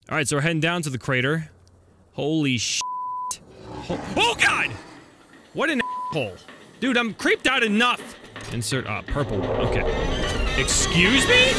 Alright, so we're heading down to the crater. Holy shit. Oh god! What an asshole. Dude, I'm creeped out enough. Insert, purple one. Okay. Excuse me?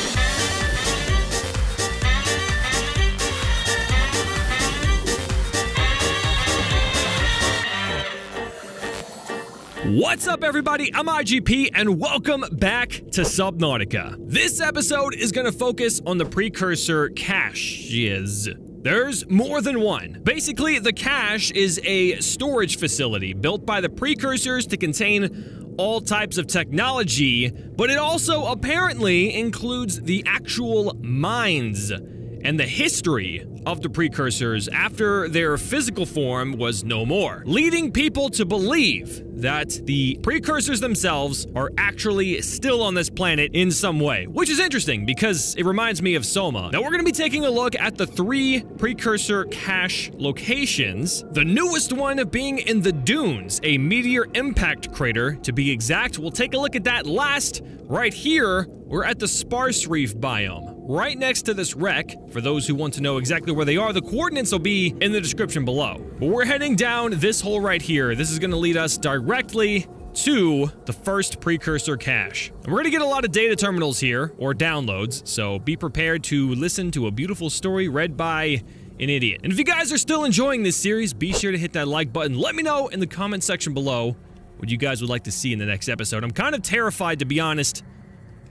What's up, everybody? I'm IGP, and welcome back to Subnautica. This episode is gonna focus on the Precursor Caches. There's more than one. Basically, the cache is a storage facility built by the Precursors to contain all types of technology, but it also apparently includes the actual mines and the history of the Precursors after their physical form was no more, leading people to believe that the Precursors themselves are actually still on this planet in some way, which is interesting because it reminds me of Soma. Now we're going to be taking a look at the 3 Precursor cache locations, the newest one being in the dunes, a Meteor Impact Crater to be exact. We'll take a look at that last. Right here, we're at the Sparse Reef biome, right next to this wreck. For those who want to know exactly where they are, the coordinates will be in the description below. But we're heading down this hole right here. This is going to lead us directly to the first Precursor cache. And we're going to get a lot of data terminals here, or downloads, so be prepared to listen to a beautiful story read by an idiot. And if you guys are still enjoying this series, be sure to hit that like button. Let me know in the comment section below what you guys would like to see in the next episode. I'm kind of terrified, to be honest,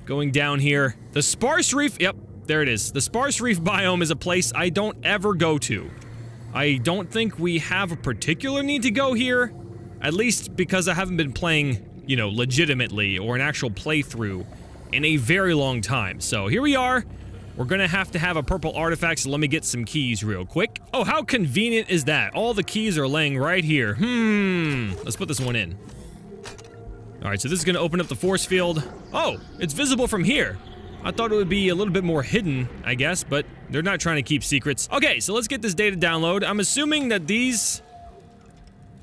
going down here. The Sparse Reef, yep, there it is. The Sparse Reef biome is a place I don't ever go to. I don't think we have a particular need to go here, at least because I haven't been playing, you know, legitimately, or an actual playthrough in a very long time. So here we are. We're gonna have to have a purple artifact, so let me get some keys real quick. Oh, how convenient is that? All the keys are laying right here. Let's put this one in. Alright, so this is gonna open up the force field. Oh, it's visible from here. I thought it would be a little bit more hidden, I guess, but they're not trying to keep secrets. Okay, so let's get this data download. I'm assuming that these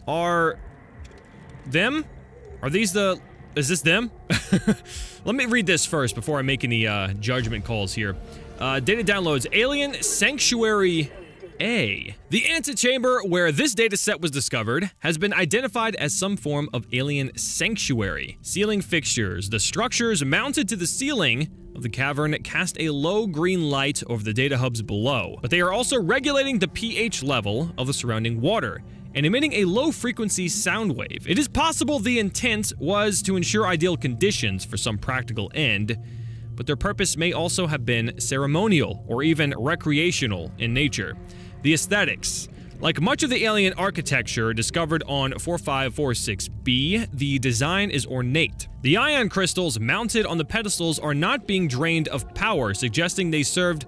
are them? Are these the... is this them? Let me read this first before I make any judgment calls here. Data downloads, Alien Sanctuary A. The antechamber where this dataset was discovered has been identified as some form of alien sanctuary. Ceiling fixtures. The structures mounted to the ceiling of the cavern cast a low green light over the data hubs below, but they are also regulating the pH level of the surrounding water and emitting a low-frequency sound wave. It is possible the intent was to ensure ideal conditions for some practical end, but their purpose may also have been ceremonial or even recreational in nature. The aesthetics. Like much of the alien architecture discovered on 4546b, the design is ornate. The ion crystals mounted on the pedestals are not being drained of power, suggesting they served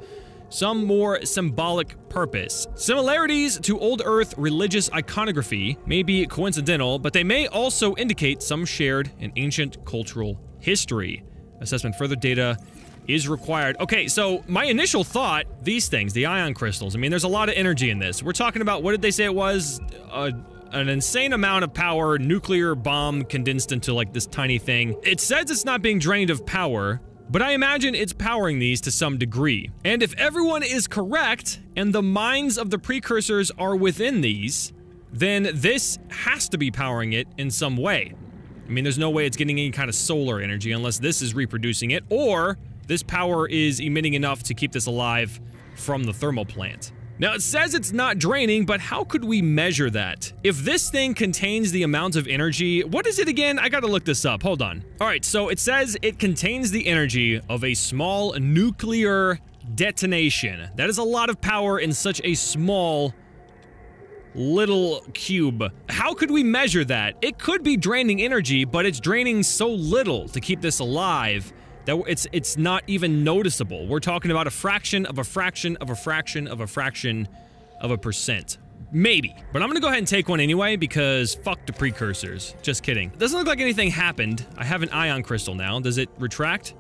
some more symbolic purpose. Similarities to old Earth religious iconography may be coincidental, but they may also indicate some shared and ancient cultural history. Assessment further data is required. Okay, so my initial thought, these things, the ion crystals, I mean, there's a lot of energy in this. We're talking about, what did they say it was? An insane amount of power, nuclear bomb condensed into like this tiny thing. It says it's not being drained of power, but I imagine it's powering these to some degree. And if everyone is correct, and the minds of the Precursors are within these, then this has to be powering it in some way. I mean, there's no way it's getting any kind of solar energy unless this is reproducing it, or this power is emitting enough to keep this alive from the thermal plant. Now, it says it's not draining, but how could we measure that? If this thing contains the amount of energy, what is it again? I gotta look this up, hold on. All right, so it says it contains the energy of a small nuclear detonation. That is a lot of power in such a small little cube. How could we measure that? It could be draining energy, but it's draining so little to keep this alive that it's not even noticeable. We're talking about a fraction of a fraction of a fraction of a fraction of a percent. Maybe. But I'm gonna go ahead and take one anyway, because fuck the Precursors. Just kidding. It doesn't look like anything happened. I have an ion crystal now. Does it retract?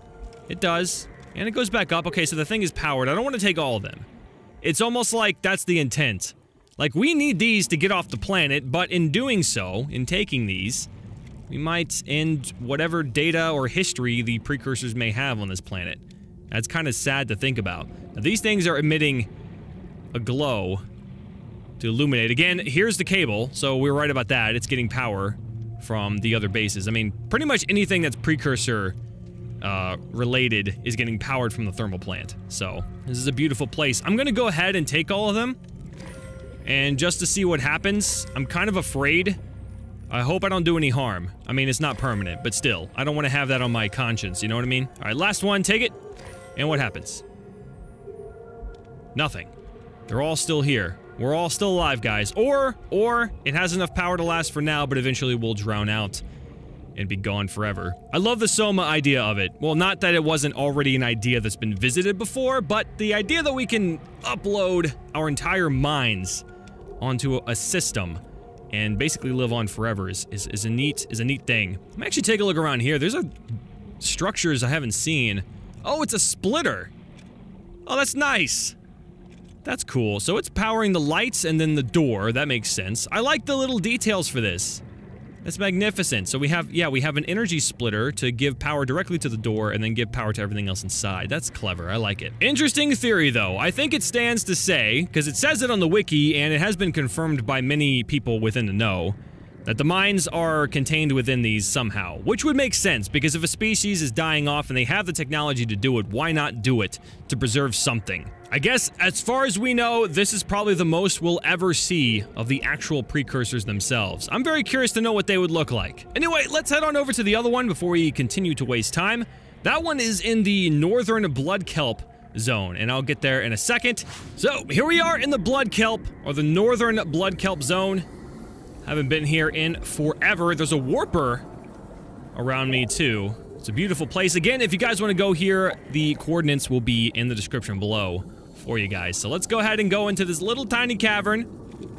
It does. And it goes back up. Okay, so the thing is powered. I don't want to take all of them. It's almost like that's the intent. Like, we need these to get off the planet, but in doing so, in taking these, we might end whatever data or history the Precursors may have on this planet. That's kind of sad to think about. Now, these things are emitting a glow to illuminate. Again, here's the cable, so we were right about that. It's getting power from the other bases. I mean, pretty much anything that's precursor related is getting powered from the thermal plant. So, this is a beautiful place. I'm gonna go ahead and take all of them, and just to see what happens, I'm kind of afraid. I hope I don't do any harm. I mean, it's not permanent, but still, I don't want to have that on my conscience, you know what I mean? Alright, last one, take it, and what happens? Nothing. They're all still here. We're all still alive, guys. Or it has enough power to last for now, but eventually will drown out and be gone forever. I love the Soma idea of it. Well, not that it wasn't already an idea that's been visited before, but the idea that we can upload our entire minds onto a system and basically live on forever is a neat thing. Let me actually take a look around here. There's structures I haven't seen. Oh, it's a splitter. Oh, that's nice. That's cool. So it's powering the lights and then the door. That makes sense. I like the little details for this. That's magnificent. So we have an energy splitter to give power directly to the door and then give power to everything else inside. That's clever. I like it. Interesting theory, though. I think it stands to say, because it says it on the wiki and it has been confirmed by many people within the know, that the mines are contained within these somehow. Which would make sense, because if a species is dying off and they have the technology to do it, why not do it to preserve something? I guess, as far as we know, this is probably the most we'll ever see of the actual precursors themselves. I'm very curious to know what they would look like. Anyway, let's head on over to the other one before we continue to waste time. That one is in the northern blood kelp zone, and I'll get there in a second. So, here we are in the blood kelp, or the northern blood kelp zone. Haven't been here in forever. There's a warper around me, too. It's a beautiful place. Again, if you guys want to go here, the coordinates will be in the description below for you guys. So let's go ahead and go into this little tiny cavern.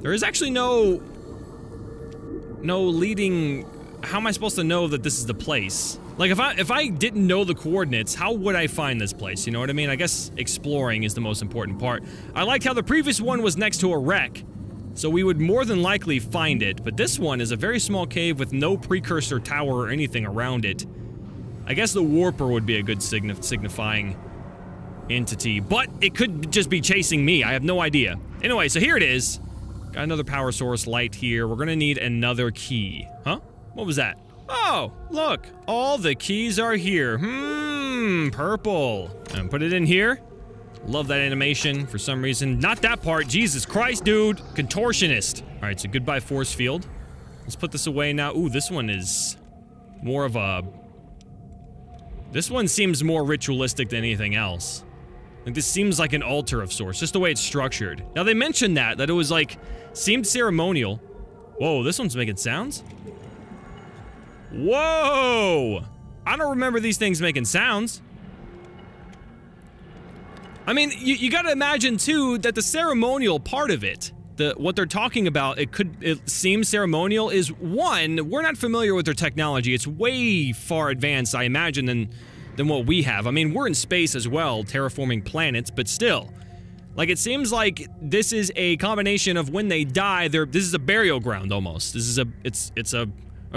There is actually no leading... How am I supposed to know that this is the place? Like, if I didn't know the coordinates, how would I find this place? You know what I mean? I guess exploring is the most important part. I like how the previous one was next to a wreck, so we would more than likely find it, but this one is a very small cave with no precursor tower or anything around it. I guess the warper would be a good signifying entity, but it could just be chasing me. I have no idea. Anyway, so here it is. Got another power source light here. We're gonna need another key. Huh? What was that? Oh, look. All the keys are here. Purple. And put it in here. Love that animation for some reason. Not that part. Jesus Christ, dude. Contortionist. Alright, so goodbye force field. Let's put this away now. Ooh, this one is more of a... This one seems more ritualistic than anything else. Like, this seems like an altar of sorts, just the way it's structured. Now, they mentioned that it was, like, seemed ceremonial. Whoa, this one's making sounds? Whoa! I don't remember these things making sounds. I mean, you gotta imagine, too, that the ceremonial part of it, what they're talking about, it seems ceremonial, is one, we're not familiar with their technology. It's way far advanced, I imagine, than what we have. I mean, we're in space as well, terraforming planets, but still. Like, it seems like this is a combination of when they die, this is a burial ground, almost. This is it's a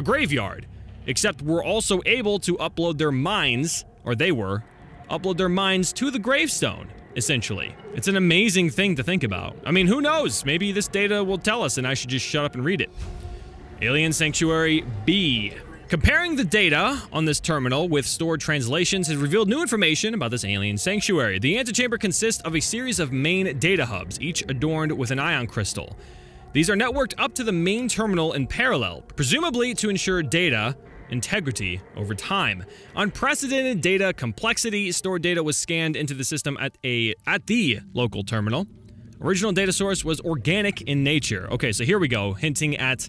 graveyard. Except we're also able to upload their minds, or they were, upload their minds to the gravestone, essentially. It's an amazing thing to think about. I mean, who knows? Maybe this data will tell us and I should just shut up and read it. Alien Sanctuary B. Comparing the data on this terminal with stored translations has revealed new information about this alien sanctuary. The antechamber consists of a series of main data hubs, each adorned with an ion crystal. These are networked up to the main terminal in parallel, presumably to ensure data integrity over time. Unprecedented data complexity. Stored data was scanned into the system at the local terminal. Original data source was organic in nature. Okay, so here we go, hinting at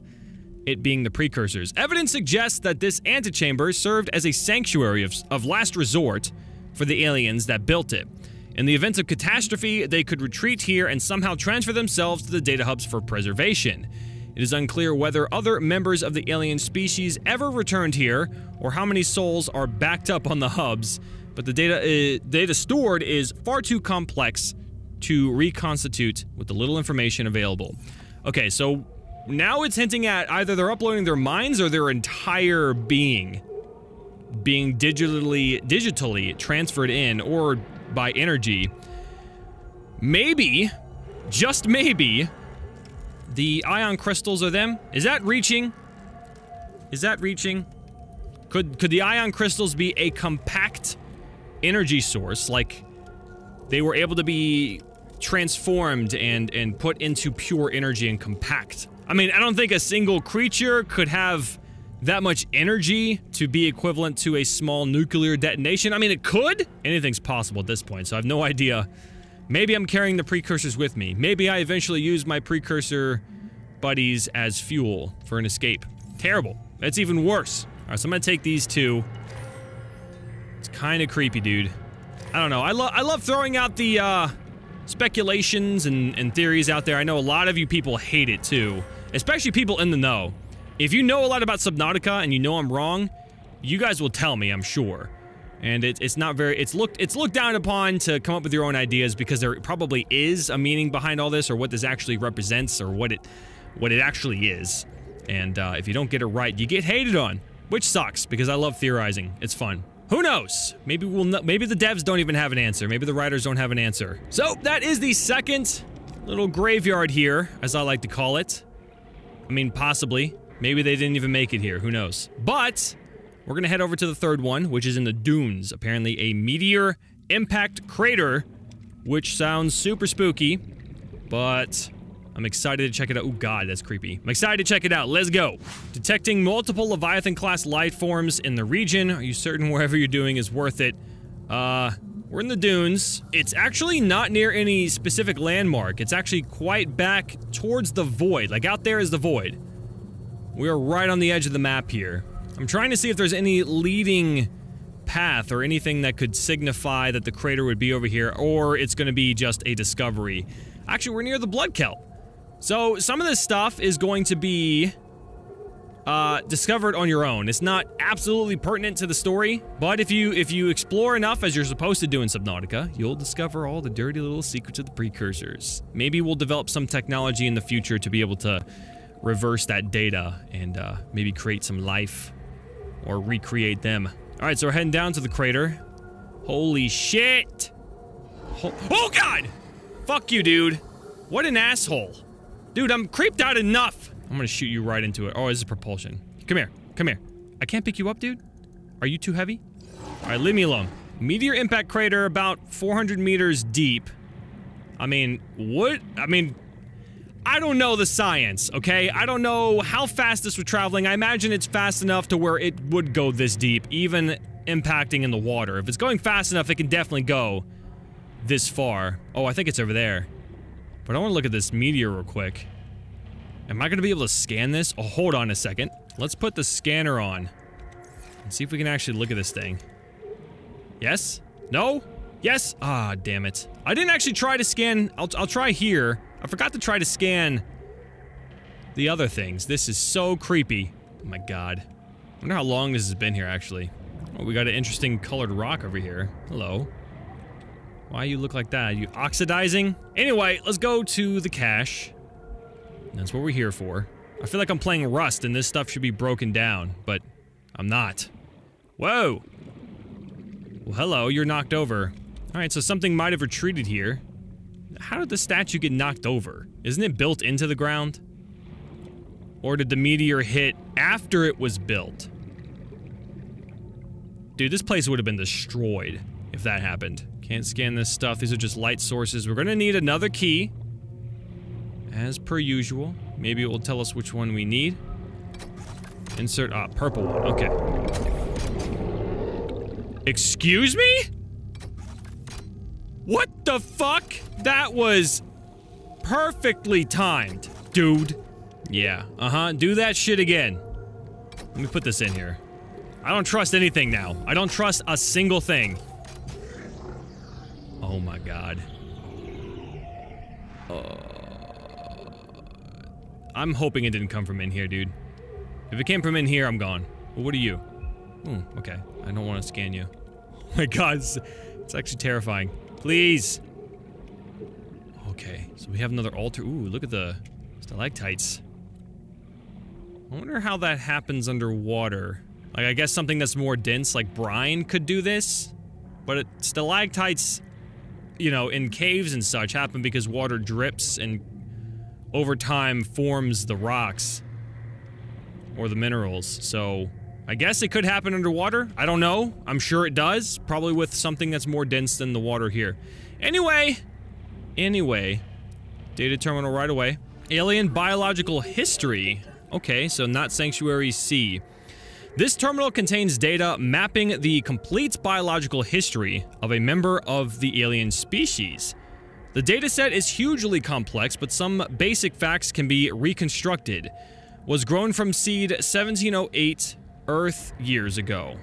it being the precursors. Evidence suggests that this antechamber served as a sanctuary of last resort for the aliens that built it. In the event of catastrophe, they could retreat here and somehow transfer themselves to the data hubs for preservation. It is unclear whether other members of the alien species ever returned here, or how many souls are backed up on the hubs, but the data stored is far too complex to reconstitute with the little information available. Okay, so now it's hinting at either they're uploading their minds or their entire being digitally transferred in, or by energy. Maybe just maybe, the ion crystals are them. Is that reaching? Is that reaching? Could the ion crystals be a compact energy source, like they were able to be transformed and put into pure energy and compact? I mean, I don't think a single creature could have that much energy to be equivalent to a small nuclear detonation. I mean, it could. Anything's possible at this point, so I have no idea. Maybe I'm carrying the precursors with me. Maybe I eventually use my precursor buddies as fuel for an escape. Terrible. That's even worse. Alright, so I'm gonna take these two. It's kind of creepy, dude. I don't know. I love throwing out the, speculations and theories out there. I know a lot of you people hate it, too. Especially people in the know. If you know a lot about Subnautica and you know I'm wrong, you guys will tell me, I'm sure. And it's not very, it's looked down upon to come up with your own ideas because there probably is a meaning behind all this, or what this actually represents, or what it actually is. And if you don't get it right, you get hated on, which sucks because I love theorizing. It's fun. Who knows? Maybe maybe the devs don't even have an answer. Maybe the writers don't have an answer. So that is the second little graveyard here, as I like to call it. I mean, possibly. Maybe they didn't even make it here. Who knows? But we're gonna head over to the third one, which is in the dunes. Apparently a Meteor Impact Crater, which sounds super spooky, but I'm excited to check it out. Oh god, that's creepy. I'm excited to check it out. Let's go. Detecting multiple Leviathan-class life forms in the region. Are you certain wherever you're doing is worth it? We're in the dunes. It's actually not near any specific landmark. It's actually quite back towards the void. Like, out there is the void. We are right on the edge of the map here. I'm trying to see if there's any leading path or anything that could signify that the crater would be over here, or it's gonna be just a discovery. Actually, we're near the blood kelp. So, some of this stuff is going to be discovered on your own. It's not absolutely pertinent to the story, but if you explore enough, as you're supposed to do in Subnautica, you'll discover all the dirty little secrets of the precursors. Maybe we'll develop some technology in the future to be able to reverse that data and maybe create some life or recreate them. Alright, so we're heading down to the crater. Holy shit! Oh god! Fuck you, dude. What an asshole. Dude, I'm creeped out enough. I'm gonna shoot you right into it. Oh, this is propulsion. Come here. Come here. I can't pick you up, dude? Are you too heavy? Alright, leave me alone. Meteor Impact Crater about 400 meters deep. I mean, what? I mean, I don't know the science, okay? I don't know how fast this was traveling. I imagine it's fast enough to where it would go this deep, even impacting in the water. If it's going fast enough, it can definitely go this far. Oh, I think it's over there. But I want to look at this meteor real quick. Am I going to be able to scan this? Oh, hold on a second. Let's put the scanner on and see if we can actually look at this thing. Yes? No? Yes? Ah, damn it. I didn't actually try to scan. I'll try here. I forgot to try to scan the other things. This is so creepy. Oh my god. I wonder how long this has been here, actually. Oh, we got an interesting colored rock over here. Hello. Why you look like that? Are you oxidizing? Anyway, let's go to the cache. That's what we're here for. I feel like I'm playing Rust and this stuff should be broken down, but I'm not. Whoa! Well, hello, you're knocked over. Alright, so something might have retreated here. How did the statue get knocked over? Isn't it built into the ground? Or did the meteor hit after it was built? Dude, this place would have been destroyed if that happened. Can't scan this stuff. These are just light sources. We're gonna need another key. As per usual. Maybe it will tell us which one we need. Insert, purple one. Okay. Excuse me? What the fuck? That was perfectly timed, dude. Yeah, do that shit again. Let me put this in here. I don't trust anything now. I don't trust a single thing. Oh my god. I'm hoping it didn't come from in here, dude. If it came from in here, I'm gone. Well, what are you? Okay. I don't want to scan you. Oh my god, it's actually terrifying. Please. Okay, so we have another altar. Ooh, look at the stalactites. I wonder how that happens underwater. Like, I guess something that's more dense, like brine, could do this? But stalactites you know, in caves and such happen because water drips and over time forms the rocks or the minerals. So I guess it could happen underwater. I don't know. I'm sure it does. Probably with something that's more dense than the water here. Anyway, data terminal right away. Alien biological history. Okay, so not Sanctuary C. This terminal contains data mapping the complete biological history of a member of the alien species. The dataset is hugely complex, but some basic facts can be reconstructed. Was grown from seed 1708 Earth years ago.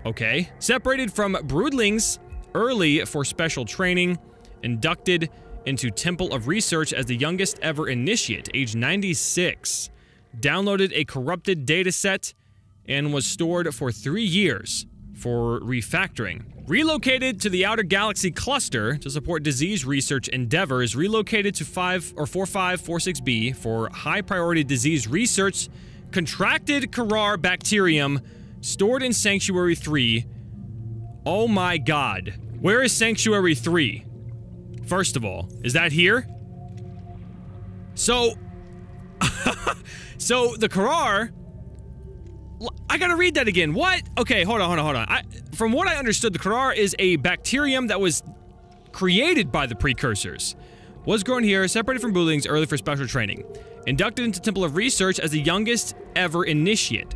Okay. Separated from broodlings early for special training. Inducted into Temple of Research as the youngest ever initiate, age 96. Downloaded a corrupted dataset and was stored for 3 years for refactoring. Relocated to the Outer Galaxy Cluster to support disease research endeavors. Relocated to 4546b for high priority disease research. Contracted Karar bacterium stored in Sanctuary 3. Oh my god. Where is Sanctuary 3? First of all, is that here? So... so, the Karar... I gotta read that again. What? Okay, hold on. From what I understood, the Karar is a bacterium that was created by the Precursors. Was grown here, separated from broodlings early for special training. Inducted into Temple of Research as the youngest ever initiate.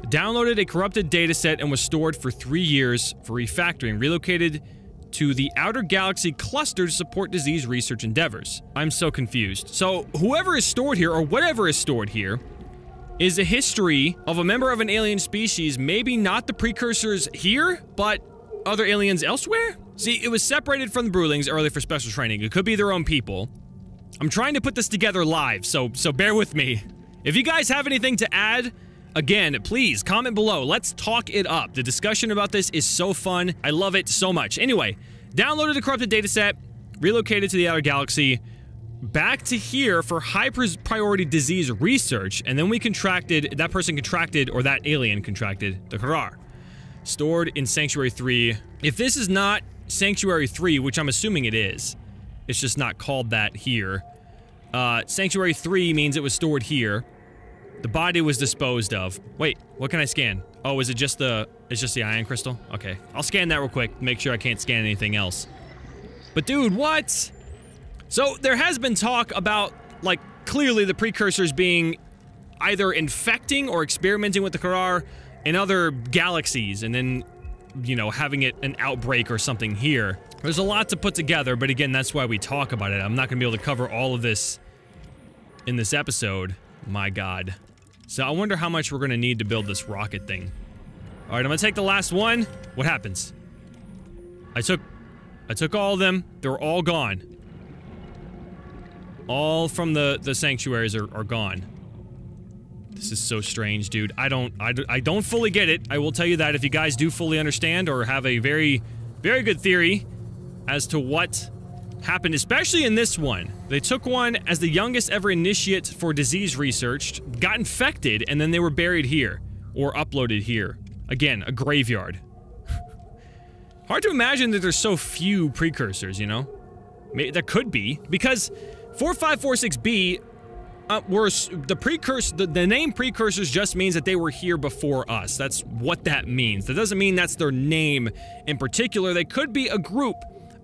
Downloaded a corrupted dataset and was stored for 3 years for refactoring. Relocated to the Outer Galaxy Cluster to support disease research endeavors. I'm so confused. So, whoever is stored here, or whatever is stored here, is a history of a member of an alien species, maybe not the Precursors here, but other aliens elsewhere? See, it was separated from the broodlings early for special training. It could be their own people. I'm trying to put this together live, so bear with me. If you guys have anything to add, again, please comment below. Let's talk it up. The discussion about this is so fun. I love it so much. Anyway, downloaded a corrupted dataset, relocated to the Outer Galaxy, back to here for high priority disease research, and then we contracted, that person contracted, or that alien contracted, the Karar. Stored in Sanctuary 3. If this is not Sanctuary 3, which I'm assuming it is, it's just not called that here. Sanctuary 3 means it was stored here. The body was disposed of. Wait, what can I scan? Oh, is it just the, it's just the ion crystal? Okay, I'll scan that real quick, make sure I can't scan anything else. But dude, what? So, there has been talk about, like, clearly the Precursors being either infecting or experimenting with the Karar in other galaxies, and then, you know, having it an outbreak or something here. There's a lot to put together, but again, that's why we talk about it. I'm not gonna be able to cover all of this in this episode. My god. So, I wonder how much we're gonna need to build this rocket thing. Alright, I'm gonna take the last one. What happens? I took all of them. They're all gone. All from the sanctuaries are gone. This is so strange, dude. I don't fully get it. I will tell you that if you guys do fully understand or have a very, very good theory as to what happened, especially in this one. They took one as the youngest ever initiate for disease research, got infected, and then they were buried here. Or uploaded here. Again, a graveyard. Hard to imagine that there's so few Precursors, you know? There could be, because 4546b were the Precursors. The name Precursors just means that they were here before us. That's what that means. That doesn't mean that's their name in particular. They could be a group,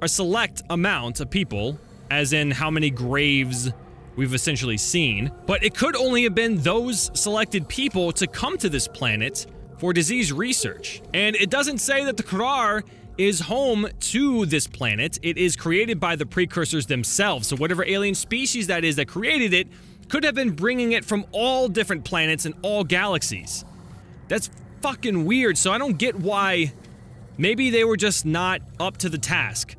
a select amount of people, as in how many graves we've essentially seen. But it could only have been those selected people to come to this planet for disease research. And it doesn't say that the Karar is home to this planet. It is created by the Precursors themselves, so whatever alien species that is that created it could have been bringing it from all different planets and all galaxies. That's fucking weird, so I don't get why. Maybe they were just not up to the task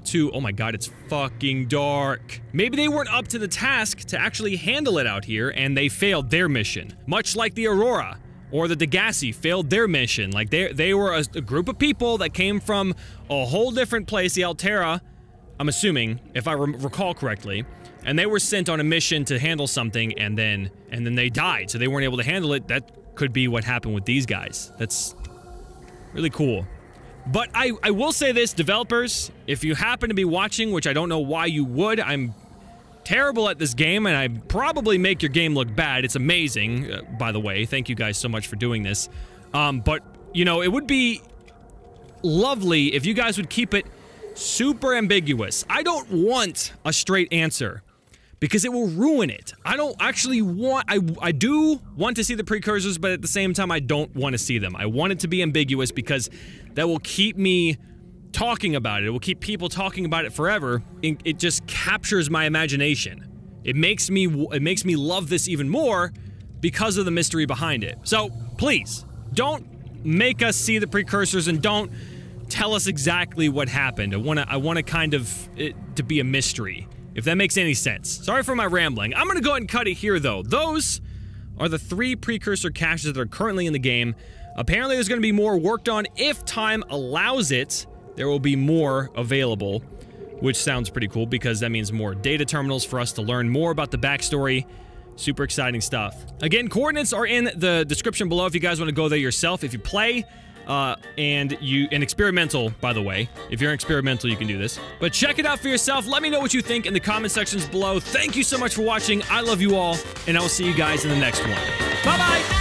to— oh my god, it's fucking dark. Maybe they weren't up to the task to actually handle it out here, and they failed their mission. Much like the Aurora or the Degassi failed their mission. Like, they were a group of people that came from a whole different place, the Altera, I'm assuming, if I recall correctly, and they were sent on a mission to handle something, and then they died, so they weren't able to handle it. That could be what happened with these guys. That's really cool. But I will say this, developers, if you happen to be watching, which I don't know why you would, I'm terrible at this game, and I probably make your game look bad. It's amazing, by the way. Thank you guys so much for doing this. But, you know, it would be lovely if you guys would keep it super ambiguous. I don't want a straight answer, because it will ruin it. I don't actually want... I do want to see the precursors, but at the same time, I don't want to see them. I want it to be ambiguous, because that will keep me talking about it. It will keep people talking about it forever. It just captures my imagination. It makes me love this even more because of the mystery behind it. So, please, don't make us see the precursors and don't tell us exactly what happened. I want to kind of it to be a mystery, if that makes any sense. Sorry for my rambling. I'm gonna go ahead and cut it here, though. Those are the 3 precursor caches that are currently in the game. Apparently, there's gonna be more worked on. If time allows it, there will be more available, which sounds pretty cool because that means more data terminals for us to learn more about the backstory. Super exciting stuff. Again, coordinates are in the description below if you guys want to go there yourself. If you play, and experimental, by the way. If you're experimental, you can do this. But check it out for yourself. Let me know what you think in the comment sections below. Thank you so much for watching. I love you all, and I will see you guys in the next one. Bye-bye!